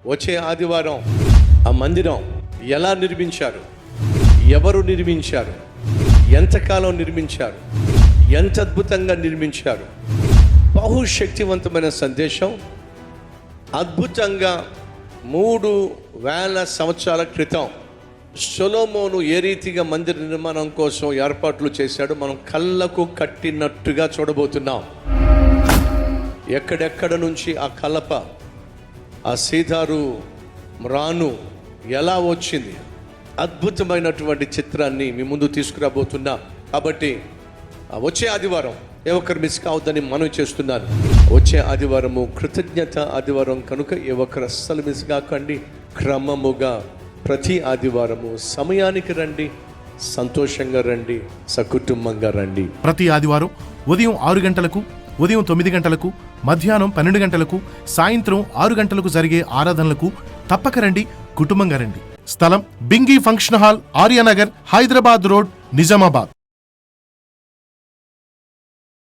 వచ్చే ఆదివారం ఆ మందిరం ఎలా నిర్మించారు, ఎవరు నిర్మించారు, ఎంతకాలం నిర్మించారు, ఎంత అద్భుతంగా నిర్మించారు, బహుశక్తివంతమైన సందేశం. అద్భుతంగా 3000 సంవత్సరాల క్రితం సొలొమోను ఏ రీతిగా మందిర నిర్మాణం కోసం ఏర్పాట్లు చేశాడో మనం కళ్ళకు కట్టినట్టుగా చూడబోతున్నాం. ఎక్కడెక్కడ నుంచి ఆ కలప, ఆ సీదారు రాను ఎలా వచ్చింది, అద్భుతమైనటువంటి చిత్రాన్ని మీ ముందు తీసుకురాబోతున్నా. కాబట్టి వచ్చే ఆదివారం ఏ ఒక్కరు మిస్ కావద్దని మనం చేస్తున్నాను. వచ్చే ఆదివారము కృతజ్ఞత ఆదివారం కనుక ఏ ఒక్కరు అస్సలు మిస్ కాకండి. క్రమముగా ప్రతి ఆదివారము సమయానికి రండి, సంతోషంగా రండి, సకుటుంబంగా రండి. ప్రతి ఆదివారం ఉదయం 6 గంటలకు, ఉదయం 9 గంటలకు, మధ్యాహ్నం 12 గంటలకు, సాయంత్రం 6 గంటలకు జరిగే ఆరాధనలకు తప్పక రండి, కుటుంబంగా రండి. స్థలం Bingi function hall, Aryanagar, Hyderabad road, Nizamabad.